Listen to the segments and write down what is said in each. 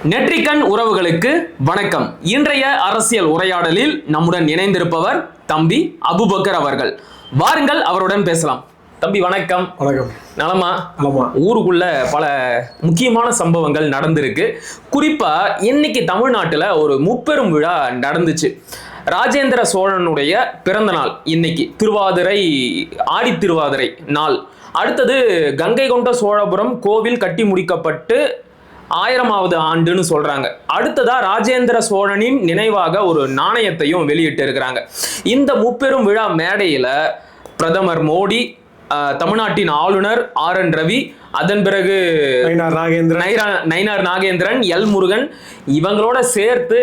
நெற்றிக்கண் உறவுகளுக்கு வணக்கம். இன்றைய அரசியல் உரையாடலில் நம்முடன் இணைந்திருப்பவர் தம்பி அபுபக்கர் அவர்கள். வாருங்கள் அவருடன் பேசலாம். தம்பி வணக்கம். வணக்கம். நலமா? நலமா. ஊருக்குள்ள பல முக்கியமான சம்பவங்கள் நடந்திருக்கு. குறிப்பா இன்னைக்கு தமிழ்நாட்டுல ஒரு முப்பெரும் விழா நடந்துச்சு. ராஜேந்திர சோழனுடைய பிறந்த நாள் இன்னைக்கு, திருவாதிரை, ஆடி திருவாதிரை நாள். அடுத்தது கங்கை கொண்ட சோழபுரம் கோவில் கட்டி முடிக்கப்பட்டு 1000வது ஆண்டுன்னு சொல்றாங்க. அடுத்ததா ராஜேந்திர சோழனின் நினைவாக ஒரு நாணயத்தையும் வெளியிட்டு இருக்கிறாங்க. இந்த முப்பெரும் விழா மேடையில பிரதமர் மோடி, தமிழ்நாட்டின் ஆளுநர் RN ரவி, அதன் பிறகு நயினார் நாகேந்திரன், எல் முருகன், இவங்களோட சேர்த்து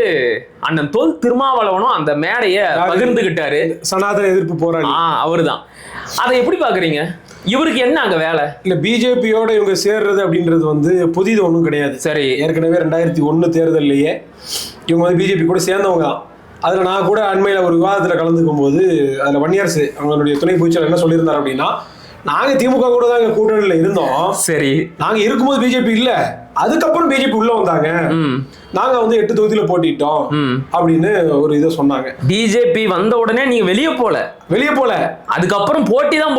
அண்ணன் தொல் திருமாவளவனும் அந்த மேடையை பகிர்ந்துகிட்டாரு. சனாதன எதிர்ப்பு போராளி அவருதான். அதை எப்படி பாக்குறீங்க? இவருக்கு என்ன அங்க வேலை? இல்ல, பிஜேபியோட இவங்க சேர்றது அப்படின்றது புதிது ஒன்றும் கிடையாது. சரி, ஏற்கனவே 2001 தேர்தல்லையே இவங்க பிஜேபி கூட சேர்ந்தவங்க தான். அதுல நான் கூட அண்மையில ஒரு விவாதத்துல கலந்துக்கும் போது அதுல வன்னியரசு அவங்களுடைய துணை பொதுச்செயலாளர் என்ன சொல்லியிருந்தார் அப்படின்னா, நாங்க திமுக கூட தான் கூட்டணியில இருந்தோம். சரி, நாங்க இருக்கும்போது பிஜேபி இல்ல, அதுக்கப்புறம் பிஜேபி உள்ள வந்தாங்க, நாங்க 8 தொகுதியில போட்டிட்டோம் அப்படின்னு ஒரு இதை சொன்னாங்க. பிஜேபி வந்த உடனே நீங்க வெளியே போல அதுக்கப்புறம் போட்டி தான்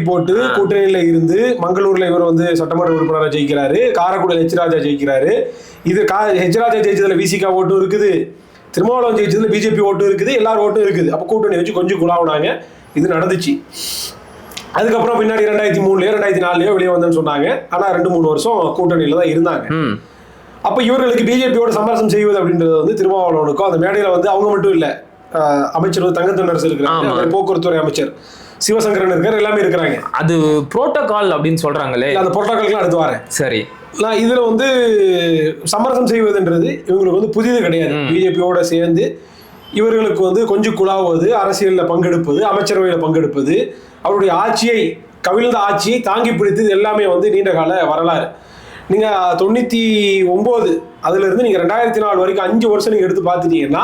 போட்டு கூட்டணியில இருந்து மங்களூர்ல இவர் சட்டமன்ற உறுப்பினராக ஜெயிக்கிறாரு, காரைக்குடியில் H ராஜா ஜெயிக்கிறாரு. இது H ராஜா ஜெயிச்சதுல விசிகா ஓட்டும் இருக்குது, திருமாவளவன் ஜெயிச்சதுல பிஜேபி ஓட்டும் இருக்குது, எல்லாரும் ஓட்டும் இருக்குது. அப்ப கூட்டணி வச்சு கொஞ்சம் குழாவுனாங்க. இது நடந்துச்சு. அதுக்கப்புறம் பின்னாடி 2003லயோ 2004லயோ வெளியே வந்தேன்னு சொன்னாங்க. ஆனா 2-3 வருஷம் கூட்டணியில தான் இருந்தாங்க. அப்ப இவர்களுக்கு பிஜேபியோட சமரசம் செய்வது அப்படின்றது திருமாவளவனுக்கும் அந்த மேடையில அவங்க மட்டும் இல்ல, அமைச்சர் தங்கத்தொண்டரசு இருக்கிறாங்க, போக்குவரத்துறை அமைச்சர் சிவசங்கரன் இருக்காரு, எல்லாமே இருக்கிறாங்க. அது புரோட்டோகால் அப்படின்னு சொல்றாங்களே, அந்த புரோட்டோகால் அடுத்து வரேன். சரி, நான் இதுல சமரசம் செய்வதுன்றது இவங்களுக்கு புதிது கிடையாது. பிஜேபியோட சேர்ந்து இவர்களுக்கு கொஞ்சம் குழாவது, அரசியல்ல பங்கெடுப்பது, அமைச்சரவையில பங்கெடுப்பது, அவருடைய ஆட்சியை, கவிழ்ந்த ஆட்சியை தாங்கி பிடித்தது எல்லாமே நீண்ட கால வரலாறு. நீங்க 99 அதுல இருந்து நீங்க 2004 வரைக்கும் 5 வருஷம் நீங்க எடுத்து பார்த்துட்டீங்கன்னா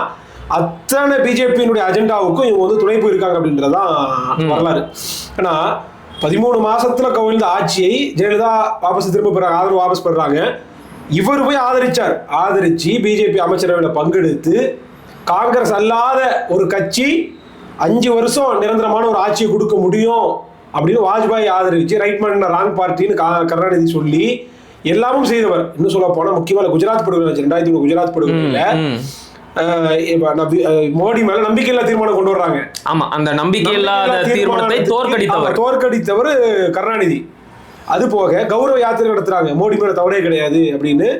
அத்தனை பிஜேபியினுடைய அஜெண்டாவுக்கும் இவங்க துணை போயிருக்காங்க அப்படின்றதான் வரலாறு. ஏன்னா 13 மாசத்துல கவிழ்ந்த ஆட்சியை ஜெயலலிதா வாபஸ் திரும்ப பெறாங்க, ஆதரவு வாபஸ் பெறாங்க. இவர் போய் ஆதரிச்சு பிஜேபி அமைச்சரவையில பங்கெடுத்து காங்கிரஸ் அல்லாத ஒரு கட்சி 5 வருஷம் நிரந்தரமான ஒரு ஆட்சியை கொடுக்க முடியும் அப்படின்னு வாஜ்பாய் ஆதரிச்சு, ரைட் மேன் ராங் பார்ட்டின்னு கருணாநிதி சொல்லி எல்லாமும் செய்தவர். இன்னும் சொல்ல போனா முக்கியமான குஜராத் படுகொலை 2003 குஜராத் படுகொலையில மோடி மேல நம்பிக்கையில்லா தீர்மானம் கொண்டு வர்றாங்க. ஆமா, அந்த நம்பிக்கையில்லாத தீர்மானத்தை தோற்கடித்தவர் கருணாநிதி. அது போக கௌரவ யாத்திரை நடத்துறாங்க, மோடி மேல தவறே கிடையாது அப்படின்னு.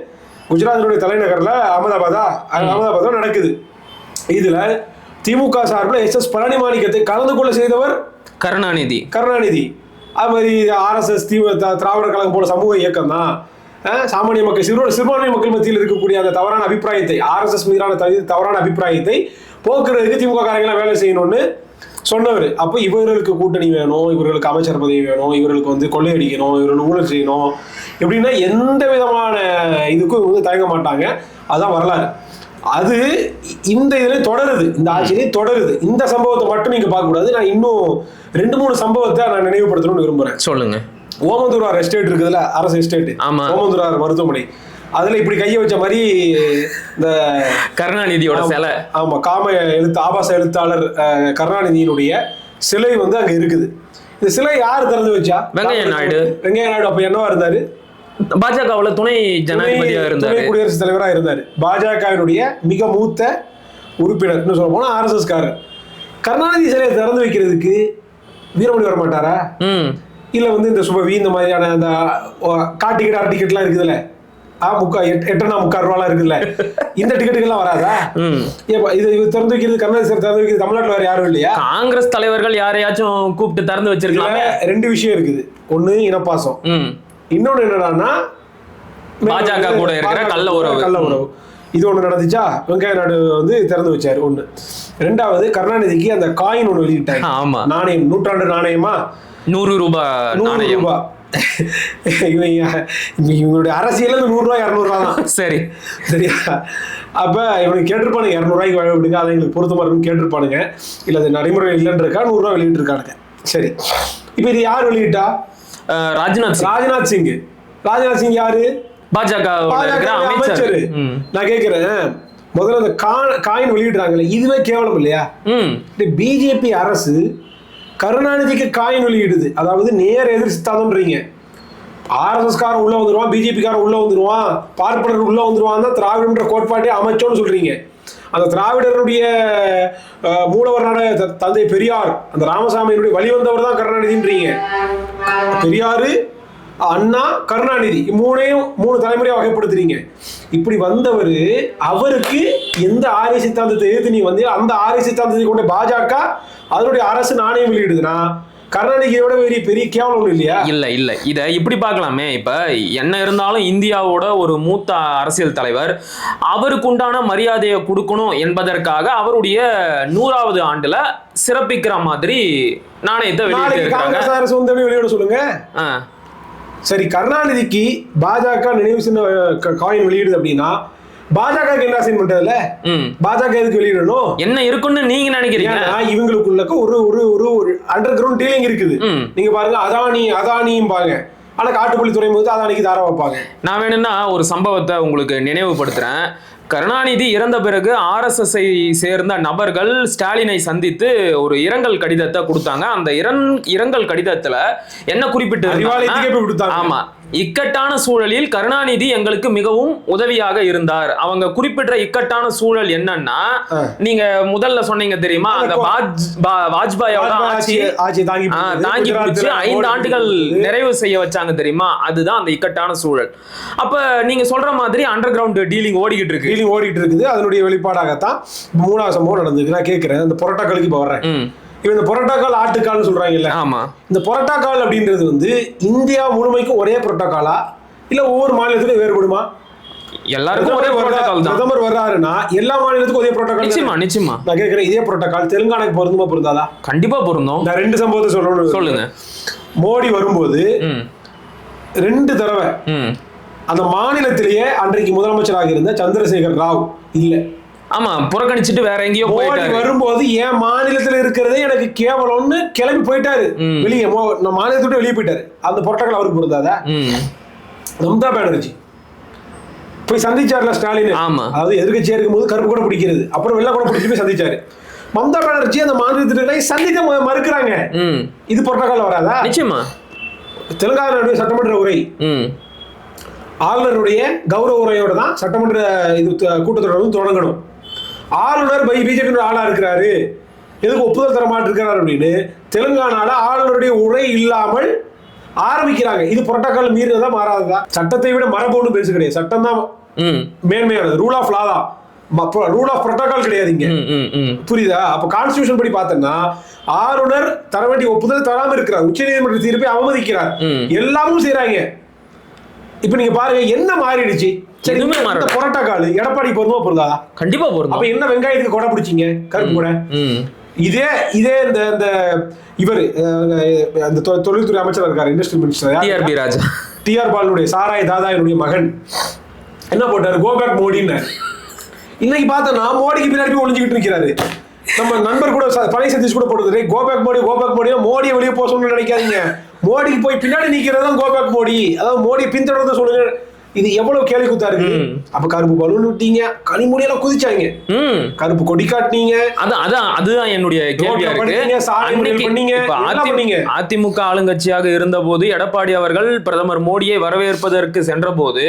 குஜராத்தினுடைய தலைநகர்ல அகமதாபாத் நடக்குது. இதுல திமுக சார்பில் SS பழனிமாணிக்கத்தை கலந்து கொள்ள செய்தவர் கருணாநிதி. அது மாதிரி RSS திராவிடர் கழகம் போல சமூக இயக்கம் தான் சாமானிய மக்கள், சிறுபான்மை மக்கள் மத்தியில் இருக்கக்கூடிய அந்த தவறான அபிப்பிராயத்தை, RSS மீதான தவறான அபிப்பிராயத்தை போக்குறதுக்கு திமுக காரங்களாம் வேலை செய்யணும்னு சொன்னவர். அப்போ இவர்களுக்கு கூட்டணி வேணும், இவர்களுக்கு அமைச்சர் பதவி வேணும், இவர்களுக்கு கொள்ளையடிக்கணும், இவர்கள் ஊழல் செய்யணும், எப்படின்னா எந்த விதமான இதுக்கும் தயங்க மாட்டாங்க. அதுதான் வரலாறு. அது இந்த இதுல தொடருது, இந்த ஆட்சியிலே தொடருது. இந்த சம்பவத்தை மட்டும் நீங்க பார்க்க கூடாது. நான் இன்னும் 2-3 சம்பவத்தை நான் நினைவுபடுத்தணும்னு விரும்புறேன். சொல்லுங்க. ஓமந்தூரார் எஸ்டேட் இருக்குதுல்ல, அரசு எஸ்டேட், ஓமந்தூரார் மருத்துவமனை, அதுல இப்படி கைய வச்ச மாதிரி இந்த கருணாநிதியோட சிலை, ஆமா, ஆபாச எழுத்தாளர் கருணாநிதியினுடைய சிலை அங்க இருக்குது. இந்த சிலை யாரு திறந்து வச்சா? வெங்கையா நாயுடு. அப்ப என்னவா இருந்தாரு? பாஜகவுல துணை ஜனாதிபதியா இருந்தாரு, குடியரசுத் தலைவரா இருந்தாரு. பாஜகவினுடைய மிக மூத்த உறுப்பினர், சொல்ல போனா RSS காரர். கருணாநிதி சிலையை திறந்து வைக்கிறதுக்கு வீரமணி வர மாட்டாரா? இல்ல இந்த சுபவி இந்த மாதிரியான அந்த காட்டிக்கெட் அரை டிக்கெட்லாம் இருக்குதுல்ல, 8.25 ரூபாலாம் இருக்குல்ல, இந்த டிக்கெட்டுகள்லாம் வராதா? இது திறந்து வைக்கிறது, கருணாநிதி சிலை திறந்து வைக்கிறது தமிழ்நாட்டில் வேற யாரும் இல்லையா? காங்கிரஸ் தலைவர்கள் யாரையாச்சும் கூப்பிட்டு திறந்து வச்சிருக்காங்க. 2 விஷயம் இருக்குது. ஒண்ணு இனப்பாசம், இன்னொன்னு என்னன்னா பாஜக கூட இருக்கிற கள்ள உறவு. இது ஒண்ணு நடந்துச்சா? வெங்கையா நாயுடு திறந்து வச்சாரு ஒண்ணு. 2வது கருணாநிதிக்கு அந்த காயின் ஒண்ணு வெளியிட்டாங்க. ஆமா, நாணயம், நூற்றாண்டு நாணயமா, 100 ரூபாய். இவங்களுடைய அரசியல் 100 ரூபாய் 200 ரூபாய் தான். சரியா? அப்ப இவனுக்கு கேட்டிருப்பானுங்க 200 ரூபாய்க்கு வாழ விடுங்க, அதை எங்களுக்கு பொருத்தமா இருக்குன்னு கேட்டிருப்பானுங்க. இல்ல அது நடைமுறை இல்லைன்னு இருக்கா, 100 ரூபாய் வெளியிட்டு இருக்கானுங்க. சரி, இப்ப இது யார் வெளியிட்டா? ராஜ்நாத் சிங். ராஜ்நாத் சிங் யாரு? பாஜக அமைச்சர். நான் கேட்கிறேன், முதல்ல அந்த காயின் வெளியிடுறாங்கல்ல, இதுவே கேவலம் இல்லையா? பிஜேபி அரசு கருணாநிதிக்கு காயின் வெளியிடுது, அதாவது நேர எதிர் சித்தாந்தம்ன்றீங்க. ஆர்எஸ்எஸ் காரன் உள்ள வந்துருவான், பிஜேபி காரன் உள்ள வந்துருவான், பார்ப்பனர் உள்ள வந்துருவான் தான் திராவிடன்ற கோட்பாட்டே அமைச்சோன்னு சொல்றீங்க. அந்த திராவிடருடைய மூலவரான தந்தை பெரியார், அந்த ராமசாமியினுடைய வழிவந்தவர் தான் கருணாநிதின்றீங்க. பெரியாரு, அண்ணா, கருணாநிதி மூணு தலைமுறையா வகைப்படுத்துறீங்க. இப்படி வந்தவர், அவருக்கு எந்த ஆரிய சித்தாந்தத்தை எதிர்த்து நீ வந்து அந்த ஆரிய சித்தாந்தத்தை கொண்ட பாஜக அதனுடைய அரசு நாணயம் வெளியிடுதுன்னா கருணாநிதியோட பெரிய கேவலம் ஒண்ணு இல்லையா? இல்ல இத இப்படி பார்க்கலாமே. இப்ப என்ன இருந்தாலும் இந்தியாவோட ஒரு மூத்த அரசியல் தலைவர், அவருக்கு உண்டான மரியாதையை கொடுக்கணும் என்பதற்காக அவருடைய 100வது ஆண்டுல சிறப்பிக்கிற மாதிரி நாணயத்தை வெளியிட சொல்லுங்க. சரி, கருணாநிதிக்கு பாஜக நினைவு சின்ன காயின் வெளியிடுது அப்படின்னா பாஜக என்ன அசைன் பண்றதுல பாஜக எதுக்கு வெளியிடணும்? என்ன இருக்குன்னு நீங்க நினைக்கிறீங்க? இவங்களுக்குள்ள ஒரு ஒரு ஒரு அண்டர் கிரவுண்ட் டீலிங் இருக்குது. நீங்க பாருங்க, அதானியும் பாருங்க, ஆனா காட்டுப்பள்ளி துறைமுகத்தை அதானிக்கு தார வைப்பாங்க. நான் வேணும்னா ஒரு சம்பவத்தை உங்களுக்கு நினைவுபடுத்துறேன். கருணாநிதி இறந்த பிறகு RSS-ஐ சேர்ந்த நபர்கள் ஸ்டாலினை சந்தித்து ஒரு இரங்கல் கடிதத்தை கொடுத்தாங்க. அந்த இரங்கல் கடிதத்துல என்ன குறிப்பிட்டு, ஆமா, இக்கட்டான சூழலில் கருணாநிதி எங்களுக்கு மிகவும் உதவியாக இருந்தார். அவங்க குறிப்பிட்ட இக்கட்டான சூழல் என்னன்னா, நீங்க முதல்ல சொன்னீங்க தெரியுமா, அந்த வாஜ்பாயோட ஆட்சி தாங்கி பிடிச்சு 5 ஆண்டுகள் நிறைவு செய்ய வச்சாங்க தெரியுமா, அதுதான் அந்த இக்கட்டான சூழல். அப்ப நீங்க சொல்ற மாதிரி அண்டர் கிரவுண்ட் டீலிங் ஓடிக்கிட்டு இருக்குது. அதனுடைய வெளிப்பாடாகத்தான் 3வது சம்பவம் நடந்தது. நான் கேட்கிறேன், இந்த புரோட்டோகாலுக்கு இப்ப வர்றேன். இவன் இந்த புரோட்டோகால் ஆட்டுக்கால்னு சொல்றாங்கல்ல, ஆமா, இந்த புரோட்டோகால் அப்படின்றது வந்து இந்தியா முழுமைக்கும் ஒரே புரோட்டோகாலா இல்ல ஒவ்வொரு மாநிலத்துக்கும் வேறுபடுமா? எல்லாருக்கும் ஒரே புரோட்டோகால் தான். பிரதமர் வர்றாருன்னா எல்லா மாநிலத்துக்கும் ஒரே புரோட்டோகால். நிச்சயமா. நான் கேட்கிறேன், இதே புரோட்டோகால் தெலுங்கானாக்கு பொருந்துமா பொருந்தாதா? கண்டிப்பா பொருந்தும். நான் 2 சம்பவத்தை சொல்லணும். சொல்லுங்க. மோடி வரும்போது 2 தடவை அந்த மாநிலத்திலேயே அன்றைக்கு முதலமைச்சராக இருந்த சந்திரசேகர் ராவ் இல்ல, ஆமா, புறக்கணிச்சிட்டு வேற எங்கேயோ போயிட்டாரு. வரும்போது என் மாநிலத்துல இருக்கிறதே எனக்கு கேவலம்னு கிளம்பி போயிட்டாரு வெளியே, நம்ம மாநிலத்தை விட்டு வெளியே போயிட்டாரு. அந்த புரோட்டோகால் அவருக்கு பொருந்தாதா? மம்தா பானர்ஜி போய் சந்திச்சார்ல ஸ்டாலின், அதாவது எதிர்கட்சியா இருக்கும்போது கருப்பு கூட பிடிக்கிறது, அப்புறம் வெள்ளை கூட பிடிச்சி போய் சந்திச்சாரு. மம்தா பானர்ஜி அந்த மாநிலத்தினரை சந்திக்க மறுக்கிறாங்க. இது புரோட்டோகால் வராதா? நிச்சயமா. தெலுங்கானாவுடைய சட்டமன்ற உரை ஆளுநருடைய கௌரவ உரையோட தான் சட்டமன்ற இது கூட்டத்தொடர் தொடங்கணும். ஆளுநர் பிஜேபி ஆளா இருக்கிறாரு, எதுக்கு ஒப்புதல் தர மாட்டிருக்கிறார் அப்படின்னு தெலுங்கானால ஆளுநருடைய உரை இல்லாமல் ஆரம்பிக்கிறாங்க. இது புரோட்டோகால் மீறினதா மாறாததா? சட்டத்தை விட மரபு ஒன்றும் பெருசு கிடையாது, சட்டம் தான் மேன்மையானது. ரூல் ஆஃப் லா தான், ரூல் ஆஃப் புரோட்டோகால் கிடையாதுங்க. புரியுதா? அப்ப கான்ஸ்டிடியூஷன் படி பார்த்தோம்னா ஆளுநர் தர வேண்டிய ஒப்புதல் தராம இருக்கிறார், உச்ச நீதிமன்ற தீர்ப்பை அவமதிக்கிறார், எல்லாமும் செய்யறாங்க. இப்ப நீங்க பாருங்க என்ன மாறிடுச்சு. புரோட்டோகால் எடப்பாடி பொருந்துமா பொருந்தாதா? கண்டிப்பா பொருந்தும். அப்ப என்ன வெங்காயத்துக்கு கொடை பிடிச்சிங்க கருப்பு கூட? இதே இந்த இவர் அந்த தொழில்துறை அமைச்சர் இருக்காரு, இண்டஸ்ட்ரியல் மினிஸ்டர் டிஆர் பாலுடைய சாராய் தாதாயினுடைய மகன் என்ன போட்டாரு, கோபேக் மோடின்னு. இன்னைக்கு பார்த்தோம்னா மோடிக்கு பின்னாடி ஒளிஞ்சுக்கிட்டு நிற்கிறாரு. நம்ம நண்பர் கூட பழைய சதீஷ் கூட போடுறது கோபேக் மோடியை வெளியே போக சொல்லணும்னு நினைக்காதீங்க. மோடிக்கு போய் பின்னாடி நிற்கிறது தான் கோபேக் மோடி, அதாவது மோடியை பின்தொடர்ந்து சொல்லுங்க. இது எவ்வளவு கேள்வி கூத்தா இருக்கு. அப்ப கருப்பு பலூன் விட்டீங்க, கனிமொழியெல்லாம் குதிச்சாங்க, கருப்பு கொடி காட்டினீங்க. அதுதான் என்னுடைய கேள்வியா இருக்கு. அதிமுக ஆளுங்கட்சியாக இருந்த போது எடப்பாடி அவர்கள் பிரதமர் மோடியை வரவேற்பதற்கு சென்ற போது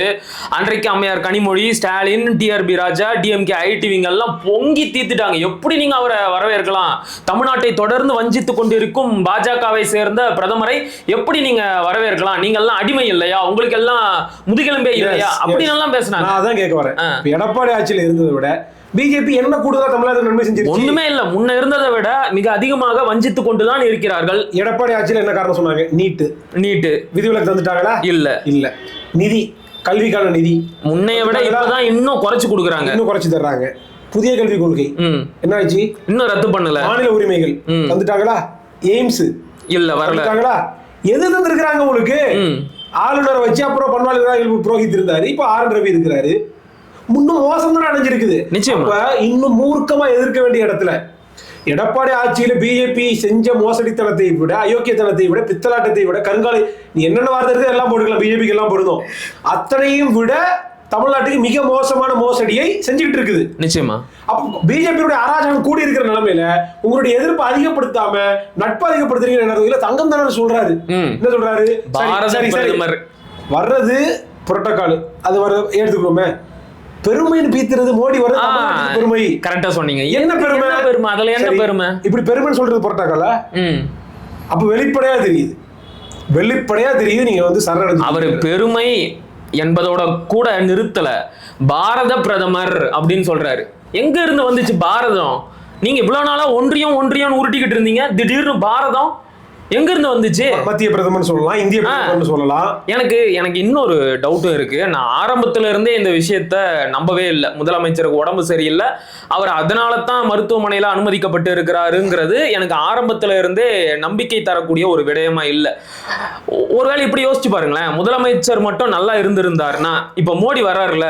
அன்றைக்கு அம்மையார் கனிமொழி, ஸ்டாலின், டிஆர்பி ராஜா, டிஎம்கே ஐடிவிங்க எல்லாம் பொங்கி தீர்த்துட்டாங்க. எப்படி நீங்க அவரை வரவேற்கலாம்? தமிழ்நாட்டை தொடர்ந்து வஞ்சித்துக் கொண்டிருக்கும் பாஜகவை சேர்ந்த பிரதமரை எப்படி நீங்க வரவேற்கலாம்? நீங்க எல்லாம் அடிமை இல்லையா? உங்களுக்கு எல்லாம் முதுகெலும்பே இல்லையா? அப்படி நல்லா பேசினாங்க. நான் அதான் கேட்க வரேன். எடப்பாடி ஆட்சியில் இருந்ததை விட பிஜேபி என்ன கூடுதலா தமிழ்நாட்டுக்கு நன்மை செஞ்சு? ஒண்ணுமே இல்ல, முன்ன இருந்ததை விட மிக அதிகமாக வஞ்சித்துக் கொண்டுதான் இருக்கிறார்கள். எடப்பாடி ஆட்சியில் என்ன காரணம் சொன்னாங்க? நீட்டு விதிவிலக்கு தந்துட்டாங்களா? இல்ல. நிதி, கல்விக்கான நிதி முன்னைய விட இப்பதான் இன்னும் குறைச்சு கொடுக்குறாங்க, இன்னும் குறைச்சு தர்றாங்க. புதிய கல்விக் கொள்கை என்ன ஆச்சு? இன்னும் ரத்து பண்ணல. மாநில உரிமைகள் தந்துட்டாங்களா? எய்ம்ஸ் இல்ல வரல. எது தந்திருக்கிறாங்க உங்களுக்கு? ஆளுநரை வச்சு அப்புறம் பன்வாரிலால் புரோஹித் இருந்தாரு, இப்ப ஆர் ரவி இருக்கிறாரு. இன்னும் மோசம் தான் அடைஞ்சிருக்குது. நிச்சயமா. இன்னும் மூர்க்கமா எதிர்க்க வேண்டிய இடத்துல எடப்பாடி ஆட்சியில பிஜேபி செஞ்ச மோசடித்தனத்தை விட, அயோக்கியத்தனத்தை விட, பித்தலாட்டத்தை விட, கருங்காலை, நீ என்னென்ன வார்த்தை இருக்கு எல்லாம் போட்டுக்கலாம், பிஜேபிக்கு எல்லாம் பொருந்தும். அத்தனையும் விட தமிழ்நாட்டுக்கு மிக மோசமான மோசடியை செஞ்சுக்கிட்டு இருக்குது. நிச்சயமா. அப்போ பிஜேபியோட அராஜகம் கூடி இருக்கிற நிலைமையில உங்களுடைய எதிர்ப்பு அதிகப்படுத்தாம நட்பு அதிகப்படுத்துறீங்க. தங்கம் தானே சொல்றாரு. என்ன சொல்றாரு? வர்றது புரோட்டோகால், அது எடுத்துக்கிறோமே. பெருமைன்னு பீத்துறது மோடி வர்றது பெருமை. கரெக்டா சொன்னீங்க. என்ன பெருமை? பெருமை அதுல என்ன பெருமை? இப்படி பெருமைன்னு சொல்றது புரோட்டோகாலா? அப்ப வெளிப்படையா தெரியுது, வெளிப்படையா தெரியுது. நீங்க வந்து சரணடைஞ்சு அவரு பெருமை என்பதோட கூட நிறுத்தல, பாரத பிரதமர் அப்படின்னு சொல்றாரு. எங்க இருந்து வந்துச்சு பாரதம்? நீங்க இவ்வளவு நாளா ஒன்றியம் ஒன்றியம் உருட்டிக்கிட்டு இருந்தீங்க, திடீர்னு பாரதம் எங்க இருந்து வந்துச்சு? மத்திய பிரதமர் சொல்லலாம், இந்திய பிரதமர் சொல்லலாம். எனக்கு இன்னொரு டவுட்டும் இருக்கு. நான் ஆரம்பத்துல இருந்தே இந்த விஷயத்த நம்பவே இல்லை. முதலமைச்சருக்கு உடம்பு சரியில்லை, அவர் அதனால தான் மருத்துவமனையில அனுமதிக்கப்பட்டு இருக்கிறாருங்கிறது எனக்கு ஆரம்பத்துல இருந்தே நம்பிக்கை தரக்கூடிய ஒரு விடயமா இல்லை. ஒருவேளை இப்படி யோசிச்சு பாருங்களேன், முதலமைச்சர் மட்டும் நல்லா இருந்திருந்தாருன்னா, இப்ப மோடி வர்றாருல,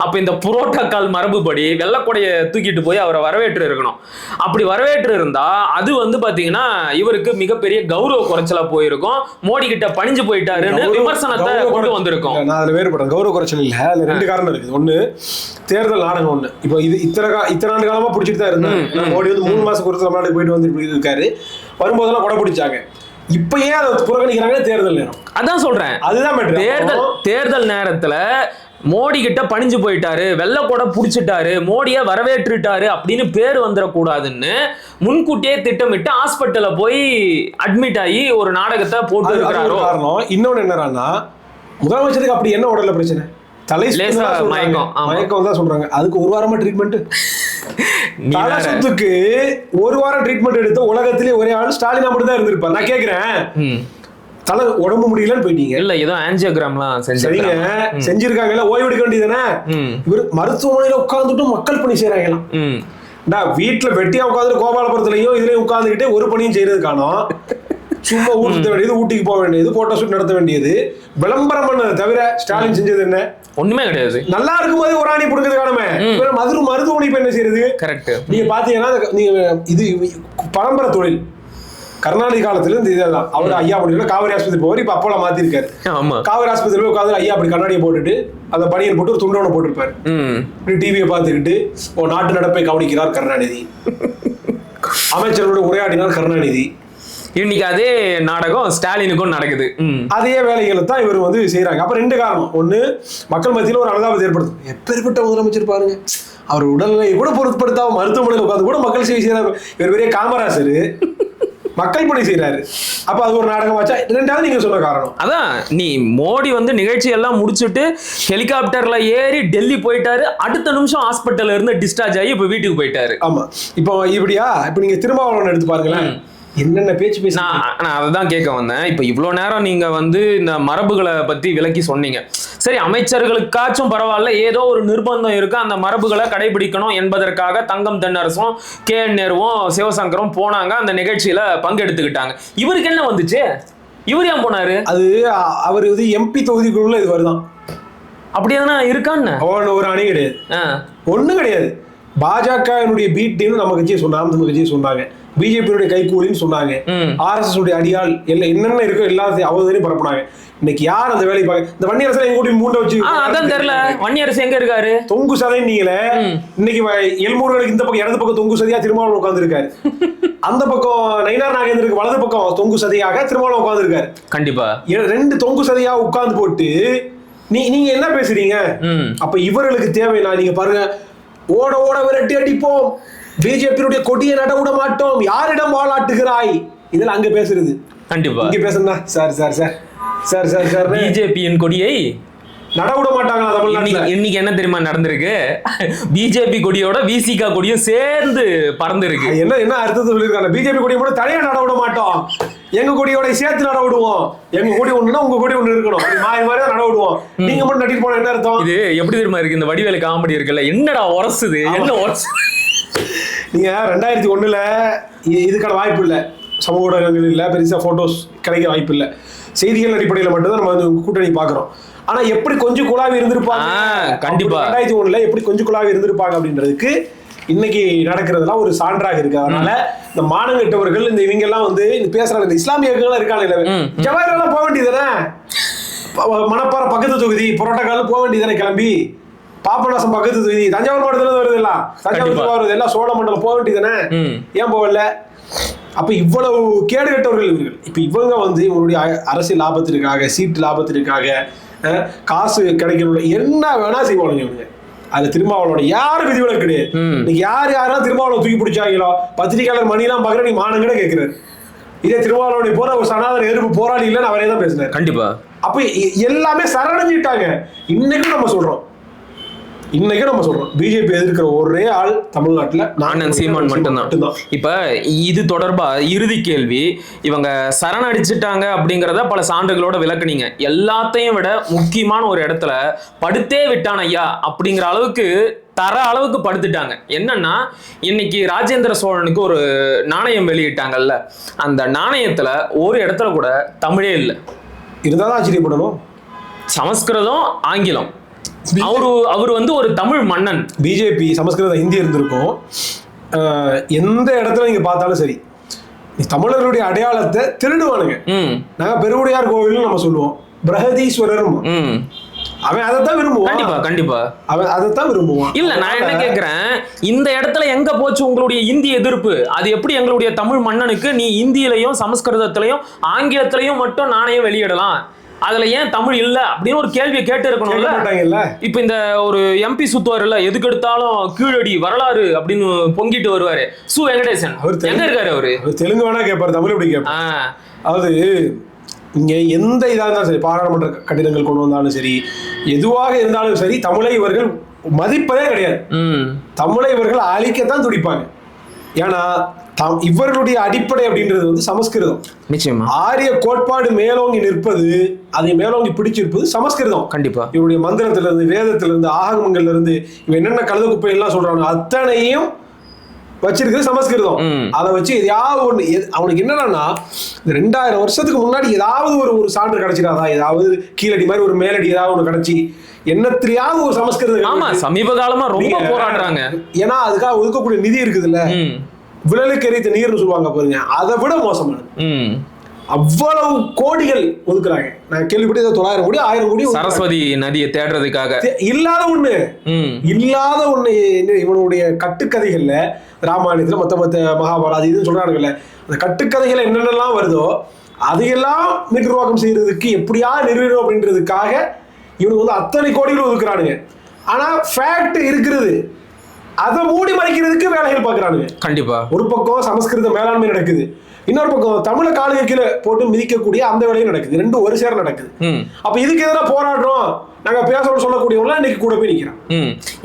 அப்ப இந்த புரோட்டோகால் மரபுபடி வெள்ளக்கொடைய தூக்கிட்டு போய் அவரை வரவேற்று இருக்கணும். அப்படி வரவேற்று இருந்தா அது வந்து பாத்தீங்கன்னா இவருக்கு மிகப்பெரிய கௌரவ குறைச்சலா போயிருக்கும். மோடி கிட்ட பணிஞ்சு போயிட்டாருன்னு விமர்சனத்தை கொண்டு வந்திருக்கும். நான் அதுல வேறுபடுறேன். கௌரவ குறைச்சல் இல்ல, அதுல ரெண்டு காரணம் இருக்குது. ஒண்ணு, தேர்தல் நாடகம். ஒண்ணு, இப்போ இது இத்தனை ஆண்டு காலமா பிடிச்சிட்டு தான் இருந்தாங்க. மோடி வந்து 3 மாசம் ஒரு தமிழ்நாடு போயிட்டு வந்து இருக்காரு. வரும்போதெல்லாம் கொடை பிடிச்சாங்க. இப்ப ஏன் அதை புறக்கணிக்கிறாங்க? தேர்தல் நேரம். அதான் சொல்றேன், அதுதான் தேர்தல் நேரத்துல மோடி கிட்ட பணிஞ்சு போயிட்டாரு, வெள்ளக்கொடை புடிச்சிட்டாரு, மோடிய வரவேற்றுட்டாரு அப்படின்னு பேர் வந்துடக்கூடாதுன்னு முன்கூட்டியே திட்டமிட்டு ஹாஸ்பிட்டல்ல போய் அட்மிட் ஆகி ஒரு நாடகத்தை போட்டு இருக்கிறாரோ. காரணம் இன்னொன்னு என்னன்னா, முதலமைச்சருக்கு அப்படி என்ன உடல்ல பிரச்சனை? மயக்கம் தான் சொல்றாங்க. அதுக்கு 1 வாரமா ட்ரீட்மெண்ட். தலை சுத்துக்கு 1 வாரம் ட்ரீட்மெண்ட் எடுத்த உலகத்திலே ஒரே ஆள் ஸ்டாலின் மட்டும் தான் இருந்திருப்பார். நான் கேக்குறேன், தலை உடம்பு முடியலன்னு போயிட்டீங்க. இல்ல ஏதோ ஆஞ்சியோகிராம்லாம் செஞ்சிருக்காங்கல்ல, ஓய்வு எடுக்க வேண்டியதானே. இவர் மருத்துவமனையில உட்கார்ந்துட்டு மக்கள் பணி செய்யறாங்களாம். வீட்டுல வெட்டியா உட்காந்து கோபாலபுரத்துலயும் இதுலயும் உட்கார்ந்துகிட்டே ஒரு பணியும் செய்யறது காணோம். சும்மா ஊர் சுத்த வேண்டியது, ஊட்டிக்கு போக வேண்டியது, போட்டோ ஷூட் நடத்த வேண்டியது, விளம்பரம் பண்ணது தவிர ஸ்டாலின் செஞ்சது என்ன? ஒண்ணுமே கிடையாது. நல்லா இருக்கும்போது ஒரு ஆணி புடுங்கிறது காணுமே. மருத்துவமனை இப்ப என்ன செய்யறது? கரெக்ட். நீங்க பாத்தீங்கன்னா இது பரம்பரை தொழில். கருணாநிதி காலத்துல இருந்து இதெல்லாம் அவர் ஐயா முடியல காவிரி ஆஸ்பத்திரி போவார். இப்ப அப்போலாம் மாத்திருக்காரு. காவிரி ஆஸ்பத்திரி போய் உட்காந்து ஐயா அப்படி கண்ணாடியை போட்டுட்டு அந்த பணியை போட்டு ஒரு துண்டோட போட்டிருப்பாரு. இப்படி டிவியை பார்த்துக்கிட்டு நாட்டு நடப்பை கவனிக்கிறார் கருணாநிதி, அமைச்சர்களோட உரையாடினார் கருணாநிதி. இன்னைக்கு அதே நாடகம் ஸ்டாலினுக்கும் நடக்குது. அதே வேலைகளை தான் இவர் வந்து செய்யறாங்க. அப்ப 2 காரணம். ஒண்ணு, மக்கள் மத்தியில ஒரு அனுதாபத்தை ஏற்படுத்தும். எப்பேற்பட்ட முதலமைச்சர் பாருங்க, அவர் உடல்நிலையை கூட பொருட்படுத்தாம மருத்துவமனையில் உட்காந்து கூட மக்கள் சேவை செய்யறாரு. இவர் பெரிய காமராசர், மக்கள் பணி செய்யறாரு. அப்ப அது ஒரு நாடகம் ஆச்சா? 2வது நீங்க சொன்ன காரணம் அதான். நீ மோடி வந்து நிகழ்ச்சி எல்லாம் முடிச்சுட்டு ஹெலிகாப்டர்ல ஏறி டெல்லி போயிட்டாரு, அடுத்த நிமிஷம் ஹாஸ்பிட்டல்ல இருந்து டிஸ்சார்ஜ் ஆகி இப்ப வீட்டுக்கு போயிட்டாரு. ஆமா. இப்போ இப்படியா? இப்ப நீங்க திருமாவளவன் எடுத்து பாருங்களேன், என்னென்ன பேச்சு பேச. நான் அதுதான் கேட்க வந்தேன். இப்ப இவ்வளவு நேரம் நீங்க வந்து இந்த மரபுகளை பத்தி விளக்கி சொன்னீங்க. சரி, அமைச்சர்களுக்காச்சும் பரவாயில்ல, ஏதோ ஒரு நிர்பந்தம் இருக்கு, அந்த மரபுகளை கடைபிடிக்கணும் என்பதற்காக தங்கம் தென்னரசும் KN நேருவும் சிவசங்கரும் போனாங்க, அந்த நிகழ்ச்சியில பங்கெடுத்துக்கிட்டாங்க. இவருக்கு என்ன வந்துச்சு? இவர் ஏன் போனாரு? அது அவர் வந்து MP தொகுதிக்குள்ள இது வருதான். அப்படி எதனா இருக்கான்னு ஒரு அணி கிடையாது, ஒண்ணும் கிடையாது. பாஜகவினுடைய பி டீம் நம்ம கட்சியை சொன்னாங்க, பிஜேபியுடைய கைகூலின்னு சொன்னாங்க, RSS உடைய அடியால் எல்லாம் என்னென்ன இருக்கோ எல்லாத்தையும் அவதூறையும் பரப்புனாங்க. இன்னைக்கு யார் அந்த வேலையை பார்க்க? இந்த வன்னியரசு எங்க கூட்டி மூண்டை வச்சு அதான் தெரியல. வன்னியரசு எங்க இருக்காரு? தொங்கு சதை. நீங்களே இன்னைக்கு எல்மூர்களுக்கு இந்த பக்கம் இடது பக்கம் தொங்கு சதையா திருமாவளவன் உட்கார்ந்து இருக்காரு, அந்த பக்கம் நயினார் நாகேந்திரருக்கு வலது பக்கம் தொங்கு சதையாக திருமாவளவன் உட்கார்ந்து இருக்காரு. கண்டிப்பா 2 தொங்கு சதையா உட்கார்ந்து போட்டு நீங்க என்ன பேசுறீங்க? அப்ப இவர்களுக்கு தேவைன்னா நீங்க பாருங்க, ஓட ஓட விரட்டி அடிப்போம், பிஜேபியுடைய கொடியை நட விட மாட்டோம், யாரிடம் வாழாட்டுகிறாய், இதெல்லாம் அங்க பேசுறது. கண்டிப்பா இங்க பேசுனா sir sir sir sir sir sir பிஜேபியின் கொடியை நட விட மாட்டாங்களா தமிழ்நாட்டுல? இன்னைக்கு என்ன தெரியுமா நடந்திருக்கு? பிஜேபி கொடியோட விசிகா கொடியும் சேர்ந்து பறந்துருக்கு. என்ன அர்த்தத்தை சொல்லியிருக்காங்க? பிஜேபி கொடியை கூட தனியா நட விட மாட்டோம், எங்க கொடியோட சேர்த்து நட விடுவோம், எங்க கொடி ஒண்ணுன்னா உங்க கொடி ஒண்ணு இருக்கணும், மாறி மாறி நட விடுவோம், நீங்க மட்டும் நட்டிட்டு போன என்ன அர்த்தம்? இது எப்படி தெரியுமா இருக்கு? இந்த வடிவேலு காமெடி இருக்குல்ல, என்னடா உரசுது, என்ன உரசு. நீங்க 2001 இதுக்கான வாய்ப்பு இல்லை, சமூக ஊடகங்கள் இல்லை, பெருசா போட்டோஸ் கிடைக்க வாய்ப்பு இல்லை, செய்திகள் அடிப்படையில் மட்டும்தான் நம்ம வந்து கூட்டணி பாக்குறோம். ஆனா எப்படி கொஞ்சம் குழாவி இருந்திருப்பாங்க, கண்டிப்பா 2001 எப்படி கொஞ்சம் குழாவி இருந்திருப்பாங்க அப்படின்றதுக்கு இன்னைக்கு நடக்கிறதெல்லாம் ஒரு சான்றாக இருக்கு. அதனால இந்த மானங்கெட்டவர்கள் இந்த இவங்க எல்லாம் வந்து பேசுறாங்க, இந்த இஸ்லாமிய இயக்கங்கள்லாம் இருக்காங்க, ஜவாஹர் எல்லாம் போக வேண்டியதுதானே, மணப்பாறை பக்கத்து தொகுதி புரோட்டோக்கால் போக வேண்டியதானே, கிளம்பி பாபநாசம் பக்கத்து தொகுதி தஞ்சாவூர் மாவட்டத்துல வருது, எல்லாம் தஞ்சாவூர் வருது, எல்லாம் சோழ மண்டலம் போக வேண்டியதானே, ஏன் போகல? அப்ப இவ்வளவு கேடு கட்டவர்கள் இவர்கள். இப்ப இவங்க வந்து இவங்களுடைய அரசியல் லாபத்திற்காக, சீட்டு லாபத்திற்காக, காசு கிடைக்கணும் என்ன வேணா செய்வாங்க இவங்க. அது திருமாவளவன் யாரும் விதிவிலக்கு கிடையாது. இன்னைக்கு யாரெல்லாம் திருமாவளவன் தூக்கி பிடிச்சாங்களோ, பத்திரிகையாளர் மணிலாம் பாக்குற நீ மானங்கட கேட்கிறாரு. இதே திருமாவளவனை போற ஒரு சனாதன எதிர்ப்பு போராடி இல்லைன்னு அவரே தான் பேசினார். கண்டிப்பா. அப்ப எல்லாமே சரணடைஞ்சிட்டாங்க. இன்னைக்கும் நம்ம சொல்றோம் பிஜேபி எதிர்க்கிற ஒரே ஆள் தமிழ்நாட்டுல ஆனந்த் சீமான் மட்டும்தான். இப்ப இது தொடர்பா இறுதி கேள்வி, இவங்க சரணடிச்சிட்டாங்க அப்படிங்கறத பல சான்றுகளோட விளக்குனீங்க. எல்லாத்தையும் விட முக்கியமான ஒரு இடத்துல படுத்தே விட்டான் ஐயா அப்படிங்கிற அளவுக்கு தர அளவுக்கு படுத்துட்டாங்க. என்னன்னா, இன்னைக்கு ராஜேந்திர சோழனுக்கு ஒரு நாணயம் வெளியிட்டாங்கல்ல, அந்த நாணயத்துல ஒரு இடத்துல கூட தமிழே இல்லை. இருந்தாதான் ஆச்சரியப்படணும். சமஸ்கிருதம், ஆங்கிலம். அவர் வந்து ஒரு தமிழ் மன்னன். பிஜேபி சமஸ்கிருதம், ஹிந்தி இருந்திருக்கும். எந்த இடத்துல நீங்க பார்த்தாலும் சரி, தமிழர்களுடைய அடையாளத்தை திருடுவானுங்க. நாங்க பெருவுடையார் கோவில் நம்ம சொல்லுவோம், பிரகதீஸ்வரர், அவன் அதைத்தான் விரும்புவான். கண்டிப்பா அவன் அதைத்தான் விரும்புவான். இல்ல, நான் என்ன கேக்குறேன், இந்த இடத்துல எங்க போச்சு உங்களுடைய இந்தி எதிர்ப்பு? அது எப்படி எங்களுடைய தமிழ் மன்னனுக்கு நீ இந்தியிலையும் சமஸ்கிருதத்திலையும் ஆங்கிலத்திலையும் மட்டும் நாணயம் வெளியிடலாம், அதுல ஏன் தமிழ் இல்ல அப்படின்னு ஒரு கேள்வியை கேட்டு இருக்கணும்ல. இப்ப இந்த ஒரு எம்பி சுத்துவார் இல்ல, எதுக்கு எடுத்தாலும் கீழடி வரலாறு அப்படின்னு பொங்கிட்டு வருவாரு, சு வெங்கடேசன். எங்க இருக்காரு அவரு? தெலுங்கு வேணா கேட்பாரு, தமிழ் எப்படி கேட்பாரு? அதாவது இங்க எந்த இதா இருந்தாலும் சரி, பாராளுமன்ற கட்டிடங்கள் கொண்டு வந்தாலும் சரி, எதுவாக இருந்தாலும் சரி, தமிழை இவர்கள் மதிப்பதே கிடையாது. தமிழை இவர்கள் அழிக்கத்தான் துடிப்பாங்க. ஏன்னா இவர்களுடைய அடிப்படை அப்படின்றது வந்து சமஸ்கிருதம். நிச்சயமா ஆரிய கோட்பாடு மேலோங்கி நிற்பது, அதை மேலோங்கி பிடிச்சிருப்பது சமஸ்கிருதம். கண்டிப்பா இவருடைய மந்திரத்துல இருந்து, வேதத்துல இருந்து, ஆகமங்கள்ல இருந்து, இவன் என்னென்ன கழுத குப்பை எல்லாம் சொல்றாங்க அத்தனையும் வச்சிருக்கிறது சமஸ்கிருதம். அதை வச்சு எதாவது ஒண்ணு, அவனுக்கு என்னன்னா 2000 வருஷத்துக்கு முன்னாடி ஏதாவது ஒரு சான்று கிடைச்சிடாதா, ஏதாவது கீழடி மாதிரி ஒரு மேலடி ஏதாவது ஒண்ணு கிடைச்சி என்னத்திலேயாவது ஒரு சமஸ்கிருதம். ஆமா, சமீப காலமா ரொம்ப போராடுறாங்க. ஏன்னா அதுக்காக ஒதுக்கக்கூடிய நிதி இருக்குதுல்ல, விழலுக்கு எரித்த நீர்னு சொல்லுவாங்க பாருங்க, அதை விட மோசமானது. அவ்வளவு கோடிகள் ஒதுக்குறாங்க. நான் கேள்விப்பட்டு 900 கோடி 1000 கோடி சரஸ்வதி நதியை தேடுறதுக்காக. இல்லாத ஒண்ணு இவனுடைய கட்டுக்கதைகள்ல, ராமாயணத்துல மத்த மகாபாரத இதுன்னு சொல்றானுங்கல்ல, அந்த கட்டுக்கதைகள் என்னென்னலாம் வருதோ அதையெல்லாம் மீட்டுருவாக்கம் செய்யறதுக்கு எப்படியா நிறுவனம் அப்படின்றதுக்காக இவனுக்கு வந்து அத்தனை கோடிகள் ஒதுக்குறானுங்க. ஆனா ஃபேக்ட் இருக்கிறது, அதை மூடி மறைக்கிறதுக்கு வேலைகள் பாக்குறானுங்க. கண்டிப்பா ஒரு பக்கம் சமஸ்கிருத மேலாண்மை நடக்குது, இன்னொரு பக்கம் தமிழை காலுக்கு கீழே போட்டு மிதிக்கக்கூடிய அந்த வேலையும் நடக்குது. ரெண்டும் ஒரு சேர நடக்குது. அப்ப இதுக்கு எதிராக போராடுறோம் நாங்க பேசணும்னு சொல்லக்கூடியவங்க இன்னைக்கு கூட போய் நிக்கிறோம்.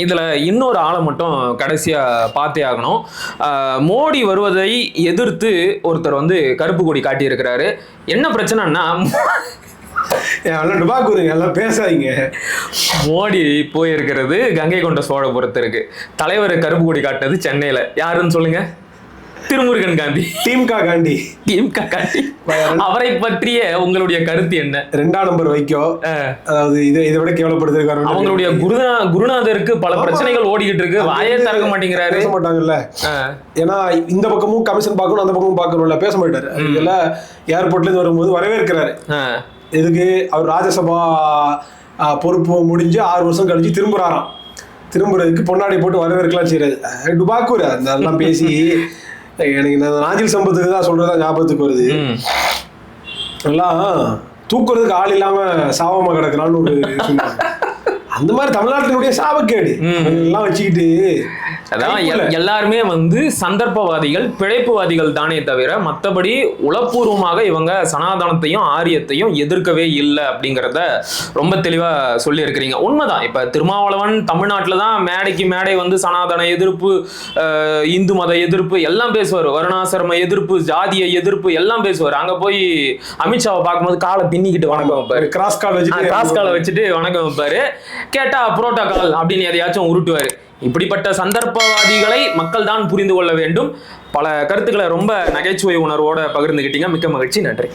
இதுல இன்னொரு ஆளை மட்டும் கடைசியா பார்த்தே ஆகணும். மோடி வருவதை எதிர்த்து ஒருத்தர் வந்து கருப்பு கொடி காட்டி இருக்கிறாரு. என்ன பிரச்சனைன்னா, எல்லாம் பேசாதீங்க. மோடி போயிருக்கிறது கங்கை கொண்ட சோழபுரத்திற்கு, தலைவர் கருப்பு கொடி காட்டினது சென்னையில. யாருன்னு சொல்லுங்க? திருமுருகன் காந்தி. திமுக காந்தி. அவரை பற்றிய உங்களுடைய கருத்து என்ன? 2ஆம் நம்பர் வைக்கோ, அதாவது இதை விட கேவலப்படுத்திருக்காரு. அவங்களுடைய குருநாதருக்கு பல பிரச்சனைகள் ஓடிக்கிட்டு இருக்கு, வாயே திறக்க மாட்டேங்கிறாரு. பேச மாட்டாங்கல்ல, ஏன்னா இந்த பக்கமும் கமிஷன் பார்க்கணும், அந்த பக்கமும் பார்க்கணும்ல, பேச மாட்டாரு. இதெல்லாம் ஏர்போர்ட்ல இருந்து வரும்போது வரவேற்கிறாரு. எதுக்கு? அவர் ராஜ்யசபா பொறுப்பு முடிஞ்சு 6 வருஷம் கழிச்சு திரும்புறாராம். திரும்புறதுக்கு பொன்னாடி போட்டு வரவேற்கலாம் செய்யறது. டுபாக்கூர் அதெல்லாம் பேசி எனக்கு நாஜில் சம்பத்துக்கு தான் சொல்றதா ஞாபகத்துக்கு வருது. எல்லாம் தூக்குறதுக்கு ஆள் இல்லாம சாவமா கிடக்குறான்னு ஒரு அந்த மாதிரி தமிழ்நாட்டினுடைய சாபக்கேடு எல்லாம் வச்சுக்கிட்டு. அதான் எல்லாருமே வந்து சந்தர்ப்பவாதிகள், பிழைப்புவாதிகள் தானே தவிர மற்றபடி உளப்பூர்வமாக இவங்க சனாதனத்தையும் ஆரியத்தையும் எதிர்க்கவே இல்லை அப்படிங்கிறத ரொம்ப தெளிவா சொல்லி இருக்கிறீங்க. உண்மைதான். இப்ப திருமாவளவன் தமிழ்நாட்டில் தான் மேடைக்கு மேடை வந்து சனாதன எதிர்ப்பு, இந்து மத எதிர்ப்பு எல்லாம் பேசுவார், வருணாசிரம எதிர்ப்பு, ஜாதிய எதிர்ப்பு எல்லாம் பேசுவார். அங்க போய் அமித்ஷாவை பார்க்கும்போது காலை பின்னிக்கிட்டு வணக்கம் வைப்பாரு, கிராஸ் காலை வச்சுட்டு வணக்கம் வைப்பாரு. கேட்டா புரோட்டோகால் அப்படின்னு எதையாச்சும் உருட்டுவாரு. இப்படிப்பட்ட சந்தர்ப்பவாதிகளை மக்கள் தான் புரிந்து கொள்ள வேண்டும். பல கருத்துக்களை ரொம்ப நகைச்சுவை உணர்வோட பகிர்ந்துகிட்டீங்க. மிக்க மகிழ்ச்சி. நன்றி.